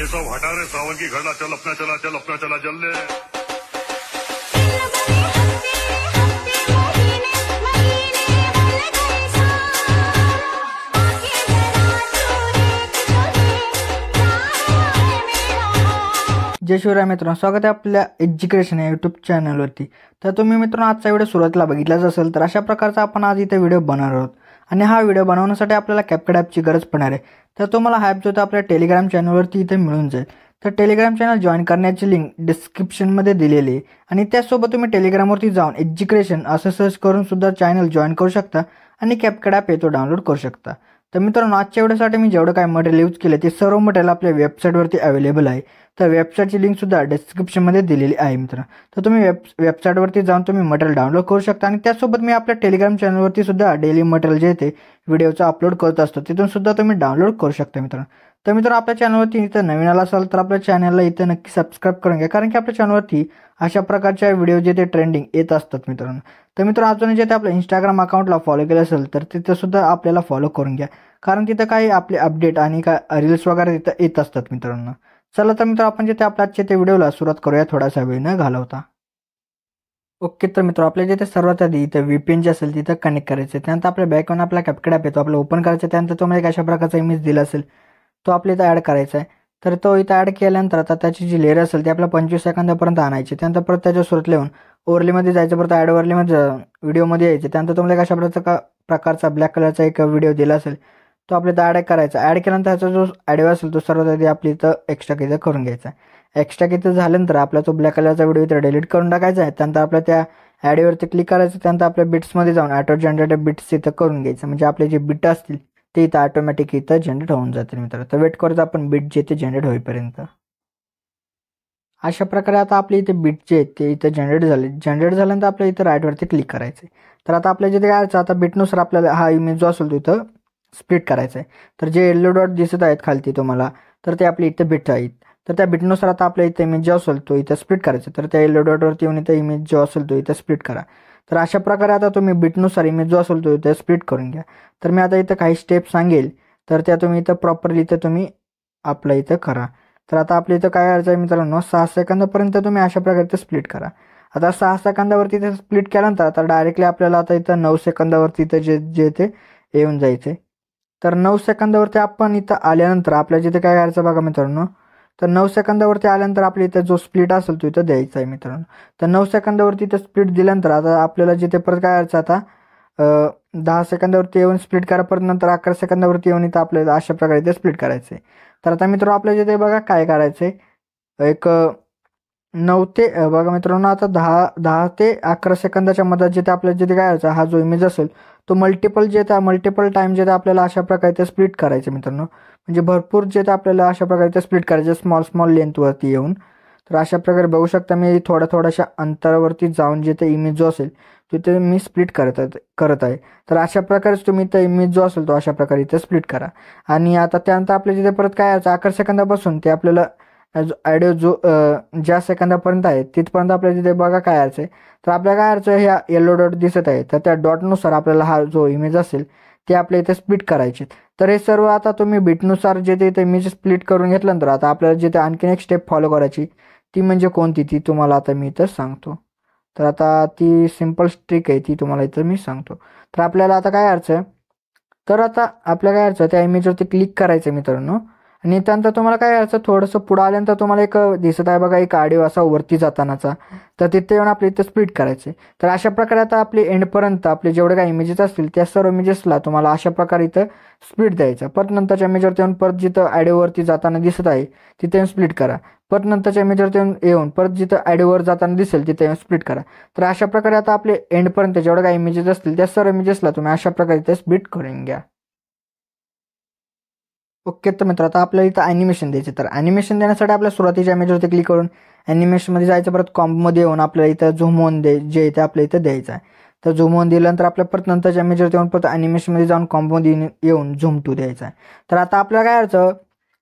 सब हटा रे सावन की घड़ा, चल अपना चला, चल अपना चला, चल ले। जय शिवराय मित्रांनो, स्वागत आहे आपल्या एज्युकेशन या यूट्यूब चॅनलवरती। तर तुम्ही मित्रांनो आजचा व्हिडिओ सुरुवातीला बघितलाच असेल, तर अशा प्रकारचा आपण आज इथे व्हिडिओ बनवणार आहोत आणि हा व्हिडिओ बनवण्यासाठी आपल्याला कॅपकट ॲपची गरज पडणार आहे। तर तुम्हाला हा ॲप जो आपल्या टेलिग्राम चॅनलवरती इथे मिळून जाईल। तर टेलिग्राम चॅनल जॉईन करण्याची लिंक डिस्क्रिप्शनमध्ये दिलेली आहे आणि त्याचसोबत तुम्ही टेलिग्रामवरती जाऊन एज्युकेशन असं सर्च करून सुद्धा चॅनल जॉईन करू शकता आणि कॅपकट ॲप येतो डाउनलोड करू शकता। तर मित्रांनो आजच्या व्हिडिओसाठी मी जेवढं काय मटेरियल यूज केले ते सर्व मटेरियल आपल्या वेबसाईटवरती अवेलेबल आहे। तर वेबसाईटची लिंक सुद्धा डिस्क्रिप्शनमध्ये दिलेली आहे मित्रांनो। तर तुम्ही वेबसाईटवरती जाऊन तुम्ही मटेरियल डाउनलोड करू शकता आणि त्यासोबत मी आपल्या टेलिग्राम चॅनलवरती सुद्धा डेली मटेरियल जे ते व्हिडिओचं अपलोड करत असतो, तिथून सुद्धा तुम्ही डाउनलोड करू शकता मित्रांनो। तर मित्रांनो आपल्या चॅनलवरती इथं नवीन आला असाल तर आपल्या चॅनलला इथं नक्की सबस्क्राईब करून घ्या, कारण की आपल्या चॅनलवरती अशा प्रकारच्या व्हिडिओ जे ते ट्रेंडिंग येत असतात मित्रांनो। तर मित्रांनो अजून जे ते आपल्या इंस्टाग्राम अकाउंटला फॉलो केलं असेल तर तिथं सुद्धा आपल्याला फॉलो करून घ्या, कारण तिथं काही आपले अपडेट आणि काय रील्स वगैरे तिथं येत असतात मित्रांनो। चला तर मित्र आपण जे ते आपल्या आजच्या ते व्हिडिओला सुरुवात करूया थोडासा वेळ न घालवता। ओके, तर मित्र आपल्या जिथे सर्वात आधी इथं VPN जे असेल तिथं कनेक्ट करायचं, त्यानंतर आपल्या बॅकग्राऊंड आपला कॅपकट ॲप येतो, आपलं ओपन करायचं, त्यानंतर तुम्हाला एक अशा प्रकारचा इमेज दिला असेल तो आपल्या इथं ॲड करायचा आहे। तर तो इथं ॲड केल्यानंतर आता त्याची जी लेअर असेल ती आपल्या 25 सेकंदापर्यंत आणायची, त्यानंतर परत त्याच्या सुरुवात लिहून ओव्हरलेमध्ये जायचं, परत ॲड ओव्हरलेमध्ये व्हिडिओमध्ये यायचं, त्यानंतर तुम्हाला एक अशा प्रकारचा ब्लॅक कलरचा एक व्हिडिओ दिला असेल तो आपल्या इथं ॲड करायचा। ॲड केल्यानंतर त्याचा जो ऑडिओ असेल तो सर्वात आधी आपल्या इथं एक्स्ट्रा इथं करून घ्यायचा। एक्स्ट्रा इथं झाल्यानंतर आपला तो ब्लॅक कलरचा व्हिडिओ इथं डिलीट करून टाकायचा आहे। त्यानंतर आपल्या त्या ॲडिओवरती क्लिक करायचं, त्यानंतर आपल्या बिट्समध्ये जाऊन ऑटो जनरेटेड बिट्स इथं करून घ्यायचं, म्हणजे आपले जे बिट असतील ते इथं ऑटोमॅटिक इथं जनरेट होऊन जातील मित्रांनो। तर वेट करत आपण बीट जे ते जनरेट होईपर्यंत। अशा प्रकारे आता आपले इथे बीट जे आहेत ते इथं जनरेट झाल्यानंतर आपल्या इथं राईटवरती क्लिक करायचं। तर आता आपल्या जिथे काय आता बीटनुसार आपल्याला हा इमेज जो असेल तो इथं स्प्लिट करायचा आहे। तर जे येलो डॉट दिसत आहेत खालती तुम्हाला, तर ते आपले इथं बीट आहेत। तर त्या बीटनुसार आता आपल्या इथं इमेज जो असेल तो इथं स्प्लिट करायचा। तर त्या येलो डॉटवरती येऊन इथं इमेज जो असेल तो इथं स्प्लिट करा। तर अशा प्रकारे आता तुम्ही बीटनुसार इमेज जो असेल तो इथं स्प्लिट करून घ्या। तर मी आता इथं काही स्टेप सांगेल, तर त्या तुम्ही इथं प्रॉपरली इथं तुम्ही आपलं इथं करा। तर आता आपल्या इथं काय करायचं आहे मित्रांनो, 6 सेकंदापर्यंत तुम्ही अशा प्रकारे इथं स्प्लिट करा। आता 6 सेकंदावरती इथं स्प्लिट केल्यानंतर आता डायरेक्टली आपल्याला आता इथं 9 सेकंदावरती इथं जे ते येऊन जायचं आहे। तर 9 सेकंदावरती आपण इथं आल्यानंतर आपल्या जिथे काय करायचं बघा मित्रांनो, तर 9 सेकंदावरती आल्यानंतर आपल्या इथं जो स्प्लिट असेल तो इथं द्यायचा आहे मित्रांनो। तर 9 सेकंदावरती इथं स्प्लिट दिल्यानंतर आता आपल्याला जिथे परत काय करायचं, आता 10 सेकंदावरती येऊन स्प्लिट करा, परत नंतर 11 सेकंदावरती येऊन इथं आपल्याला अशा प्रकारे इथे स्प्लिट करायचं आहे। तर आता मित्रांनो आपल्या जिथे बघा काय करायचं आहे, एक 9 ते बघा मित्रांनो आता 10 ते 11 सेकंदाच्या मध्ये जिथे आपल्याला जिथे काय करायचं, हा जो इमेज असेल तो मल्टिपल टाइम जे आपल्याला अशा प्रकारे ते स्प्लिट करायचं मित्रांनो, म्हणजे भरपूर जे आपल्याला अशा प्रकारे ते स्प्लिट करायचं स्मॉल लेंथवरती येऊन। तर अशा प्रकारे बघू शकता मी थोड्याशा अंतरावरती जाऊन जिथे इमेज जो असेल तिथे मी स्प्लिट करत आहे। तर अशा प्रकारेच तुम्ही इथं इमेज जो असेल तो अशा प्रकारे इथे स्प्लिट करा। आणि आता त्यानंतर आपल्या जिथे परत काय यायचं 11 सेकंदापासून ते आपल्याला ऑडिओ जो ज्या सेकंदापर्यंत आहे तिथपर्यंत आपल्याला तिथे बघा काय यायचं आहे। तर आपल्याला काय यायचं, ह्या येलो डॉट दिसत आहे, तर त्या डॉटनुसार आपल्याला हा जो इमेज असेल ते आपल्या इथे स्प्लिट करायचे। तर हे सर्व आता तुम्ही बीटनुसार जे ते इमेज स्प्लिट करून घेतल्यानंतर आता आपल्याला जिथे आणखीन एक स्टेप फॉलो करायची, ती म्हणजे कोणती ती तुम्हाला आता मी इथं सांगतो। तर आता ती सिम्पल ट्रिक आहे, ती तुम्हाला इथं मी सांगतो। तर आपल्याला आता काय करायचं, तर आता आपल्याला काय करायचं, त्या इमेजवरती क्लिक करायचं मित्रांनो, आणि त्यानंतर तुम्हाला काय करायचं, थोडंसं पुढं आल्यानंतर तुम्हाला एक दिसत आहे बघा एक ऑडिओ असा वरती जातानाचा, तर तिथे येऊन आपल्या इथं स्प्लिट करायचे। तर अशा प्रकारे आता आपले एंडपर्यंत आपले जेवढे काही इमेजेस असतील त्या सर्व इमेजेसला तुम्हाला अशा प्रकारे इथं स्प्लिट द्यायचा। परत नंतरच्या इमेजवरती येऊन परत जिथं ऑडिओवरती जाताना दिसत आहे तिथे येऊन स्प्लिट करा, परत नंतरच्या इमेजवरती येऊन परत जिथं ऑडिओवर जाताना दिसेल तिथे येऊन स्प्लिट करा। तर अशा प्रकारे आता आपले एंडपर्यंत जेवढे काही इमेजेस असतील त्या सर्व इमेजेसला तुम्ही अशा प्रकारे इथे स्प्लिट करून घ्या। ओके, तर मित्र आता आपल्याला इथं ॲनिमेशन द्यायचं। तर ॲनिमेशन देण्यासाठी आपल्या सुरुवातीच्या इमेजवरती क्लिक करून ॲनिमेशनमध्ये जायचं, परत कॉम्बोमध्ये येऊन आपल्याला इथं झूम ऑन जे इथे आपल्या इथं द्यायचं आहे। तर झूम ऑन दिल्यानंतर आपल्या परत नंतरच्या इमेजवरती येऊन परत ॲनिमेशनमध्ये जाऊन कॉम्बोमध्ये येऊन झूम टू द्यायचा आहे। तर आता आपल्याला काय करायचं,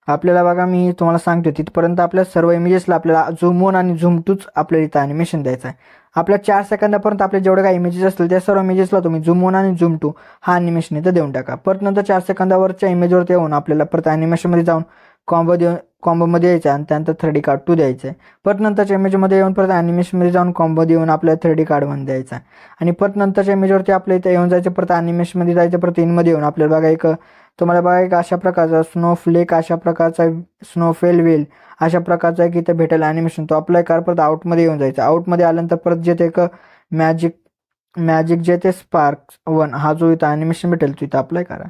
आपल्याला बघा मी तुम्हाला सांगतो तिथपर्यंत आपल्या सर्व इमेजेसला आपल्याला झूम ऑन आणि झूम टूच आपल्याला इथं ॲनिमेशन द्यायचं आहे। आपल्या 4 सेकंदापर्यंत आपले जेवढे काही इमेजेस असतील त्या सर्व इमेजेसला तुम्ही झूम ऑन आणि झूम टू हा ॲनिमेशन इथं देऊन टाका। परत नंतर 4 सेकंदावरच्या इमेजवरती येऊन आपल्याला परत ॲनिमेशनमध्ये जाऊन कॉम्बोमध्ये यायचं आहे आणि त्यानंतर 3D कार्ड 2 द्यायचं आहे. परत नंतरच्या इमेजमध्ये येऊन परत ॲनिमेशनमध्ये जाऊन कॉम्बोमध्ये येऊन आपल्याला 3D कार्ड 1 द्यायचा आहे. आणि परत नंतरच्या इमेजवरती आपल्या इथं येऊन जायचं, परत ॲनिमेशनमध्ये जायचं, परत इनमध्ये येऊन आपल्याला बघा तुम्हाला बघा अशा प्रकारचा स्नोफ्लेक, अशा प्रकारचा स्नोफेल वेल, अशा प्रकारचा एक इथं भेटेल ॲनिमेशन. तो अप्लाय करा. परत आउटमध्ये येऊन जायचं. आउटमध्ये आल्यानंतर परत जे ते एक मॅजिक जे ते स्पार्क्स 1 हा जो इथं ॲनिमेशन भेटेल तो इथं अप्लाय करा.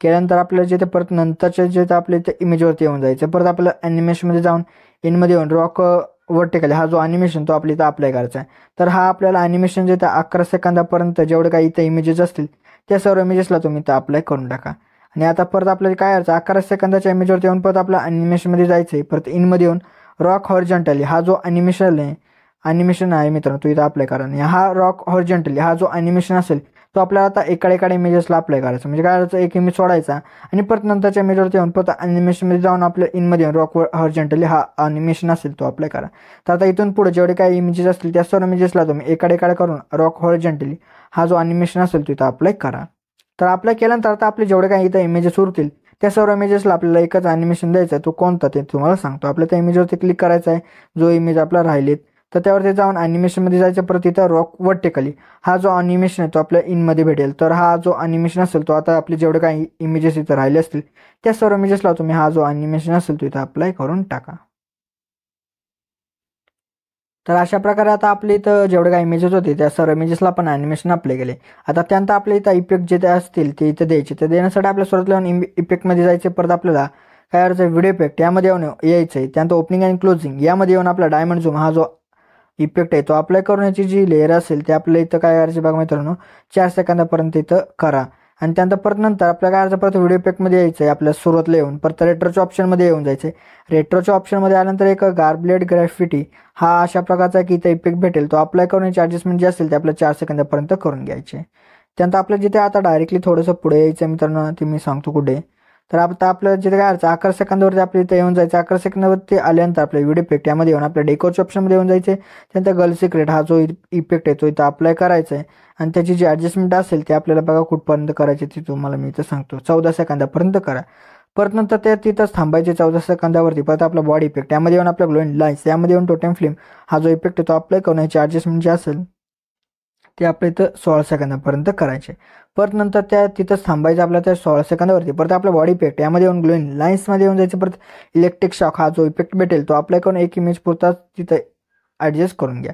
केल्यानंतर आपल्याला जे ते परत नंतरचे जे ते आपल्या इथं इमेजवरती येऊन जायचं. परत आपल्याला ॲनिमेशनमध्ये जाऊन इनमध्ये येऊन रॉक वर्टिकली हा जो ॲनिमेशन तो आपल्या इथं अप्लाय करायचा आहे. तर हा आपल्याला ॲनिमेशन जे ते 11 सेकंदापर्यंत जेवढे काही इथं इमेजेस असतील त्या सर्व इमेजेसला तुम्ही इथं अप्लाय करून टाका. आणि आता परत आपल्याला काय करायचं, 11 सेकंदाच्या इमेजवरती येऊन परत आपल्या ॲनिमेशनमध्ये जायचं आहे. परत इनमध्ये येऊन रॉक हॉरिझॉन्टली हा जो ॲनिमेशन आहे मित्रांनो तो इथं अप्लाय करा. आणि हा रॉक हॉरिझॉन्टली हा जो ॲनिमेशन असेल तो आपल्याला आता एकाकडे इमेजेसला अप्लाय करायचा. म्हणजे काय करायचं, एक इमेज सोडायचा आणि परत नंतरच्या इमेजवरती येऊन परत ॲनिमेशनमध्ये जाऊन आपल्या इनमध्ये येऊन रॉक हॉरिझॉन्टली हा ॲनिमेशन असेल तो अप्लाय करा. तर आता इथून पुढे जेवढे काही इमेजेस असतील त्या सर्व इमेजेसला तुम्ही एकाकडे करून रॉक हॉरिझॉन्टली हा जो ॲनिमेशन असेल तो इथं अप्लाय करा. तर अप्लाय केल्यानंतर आता आपले जेवढे काही इथं इमेजेस उरतील त्या सर्व इमेजेसला आपल्याला एकच ॲनिमेशन द्यायचं आहे. तो कोणता ते तुम्हाला सांगतो. आपल्या त्या इमेजवरती क्लिक करायचं आहे, जो इमेज आपला राहिलेत. तर त्यावरती जाऊन ॲनिमेशनमध्ये जायचं. परत इथं रॉक वर्टिकली हा जो ॲनिमेशन आहे तो आपल्या इनमध्ये भेटेल. तर हा जो ॲनिमेशन असेल तो आता आपले जेवढे काही इमेजेस इथं राहिले असतील त्या सर्व इमेजेसला तुम्ही हा जो ॲनिमेशन असेल तो इथं अप्लाय करून टाका. तर अशा प्रकारे आता आपले इथं जेवढे काही इमेजेस होते त्या सर्व इमेजेसला आपण ॲनिमेशन अप्लाय केले. आता त्यानंतर आपल्या इथं इफेक्ट जे ते असतील ते इथं द्यायचे. ते देण्यासाठी आपल्या सुरुवातीला येऊन इफेक्टमध्ये जायचे. परत आपल्याला काय करायचं, व्हिडिओ इफेक्ट यामध्ये येऊन यायचं आहे. त्यानंतर ओपनिंग आणि क्लोजिंग यामध्ये येऊन आपला डायमंड झूम हा जो इफेक्ट आहे तो अप्लाय करण्याची जी लेअर असेल ते आपल्या इथं काय करायचे बघा मित्रांनो, 4 सेकंदापर्यंत इथं करा. आणि त्यानंतर परत नंतर आपल्या काय करायचं, परत व्हिडिओ इफेक्टमध्ये यायचं आहे. आपल्या सुरुवातीला येऊन परत रेट्रोच्या ऑप्शनमध्ये येऊन जायचं आहे. रेट्रोच्या ऑप्शनमध्ये आल्यानंतर एक गार्बलेड ग्रॅफिटी हा अशा प्रकारचा की इथं इफेक्ट भेटेल. तो अप्लाय करण्याची ॲडजस्टमेंट जे असेल ते आपल्या 4 सेकंदापर्यंत करून घ्यायचे. त्यानंतर आपल्या जिथे आता डायरेक्टली थोडंसं पुढे यायचं मित्रांनो, ते मी सांगतो कुठे. तर आता आपल्याला जिथे काय करायचं, 11 सेकंदावरती आपल्या इथं येऊन जायचं. 11 सेकंदावरती आल्यानंतर आपल्या व्हिडिओ इफेक्ट यामध्ये येऊन आपल्या डेकोरच्या ऑप्शनमध्ये येऊन जायचे. त्यानंतर गर्ल सिक्रेट हा जो इफेक्ट आहे तो इथं अप्लाय करायचा आहे. आणि त्याची जी ॲडजस्टमेंट असेल ते आपल्याला बघा कुठपर्यंत करायची ती तुम्हाला मी इथं सांगतो. 14 सेकंदापर्यंत करा. परत नंतर ते तिथंच थांबायचे 14 सेकंदावरती. परत आपला बॉडी इफेक्ट यामध्ये येऊन आपल्या ग्लोइंग लाईन्स यामध्ये येऊन टोटेम फ्लेम हा जो इफेक्ट आहे तो अप्लाय करण्याची ॲडजस्टमेंट जे असेल ते आपल्या इथं 16 सेकंदापर्यंत करायचे. परत नंतर त्या तिथंच थांबायचं आपल्या त्या 16 सेकंदावरती. परत आपला बॉडी इफेक्ट यामध्ये येऊन ग्लोइंग लाईन्समध्ये येऊन जायचं. परत इलेक्ट्रिक शॉक हा जो इफेक्ट भेटेल तो अप्लाय करून एक इमेज पुरता तिथं ॲडजस्ट करून घ्या.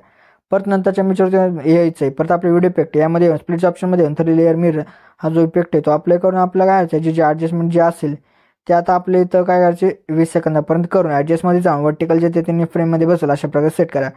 परत नंतरच्या इमेजवरती यायचं आहे. परत आपले व्हिडिओ इफेक्ट यामध्ये येऊन स्प्लिट ऑप्शनमध्ये येऊन 3 लेअर मिरर हा जो इफेक्ट आहे तो अप्लाय करून आपल्याला काय करायचं, जी ॲडजस्टमेंट जी असेल ते आता आपल्या इथं काय करायचे 20 सेकंदापर्यंत करून ॲडजस्टमध्ये जाऊन वर्टिकल जे ते त्यांनी फ्रेममध्ये बसेल अशा प्रकारे सेट करा.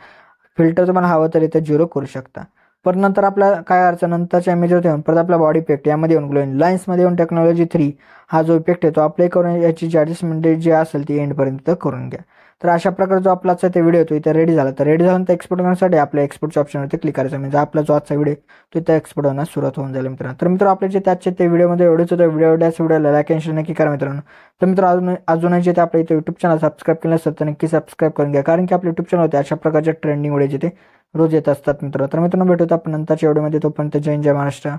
फिल्टर तुम्हाला हवं तर इथं 0 करू शकता. परत नंतर आपल्याला काय करायचं, नंतरच्या इमेजवरती येऊन परत आपला बॉडी इफेक्ट यामध्ये येऊन ग्लोइंग लाईन्समध्ये येऊन टेक्नॉलॉजी 3 हा जो इफेक्ट आहे तो अप्लाय करून याची जी ॲडजस्टमेंट जी असेल ती एंडपर्यंत करून घ्या. तर अशा प्रकारे जो आपला ते व्हिडिओ तो इथं रेडी झाला. तर रेडी झाल्यानंतर एक्सपोर्ट करण्यासाठी आपल्या एक्सपोर्टच्या ऑप्शनवरती क्लिक करायचं. म्हणजे आपला जो आजचा व्हिडिओ तो इथं एक्सपोर्ट होण्यास सुरुवात होऊन जाईल मित्रांनो. तर मित्र आपले जे त्याचे ते व्हिडिओमध्ये एवढेच होतं. व्हिडिओला लाईक आणि शेअर नक्की करा मित्रांनो. तर मित्र अजूनही जे ते आपल्या इथं यूट्यूब चॅनल सबस्क्राईब केलं असेल तर नक्की सबस्क्राईब करून घ्या. कारण की आपल्या यूट्यूब चॅनलवरती अशा प्रकारच्या ट्रेंडिंग व्हिडिओ जे ते रोज येत असतात मित्र. तर मित्रांनो भेटूत आपण नंतरच्या व्हिडिओमध्ये. तोपर्यंत जय महाराष्ट्र.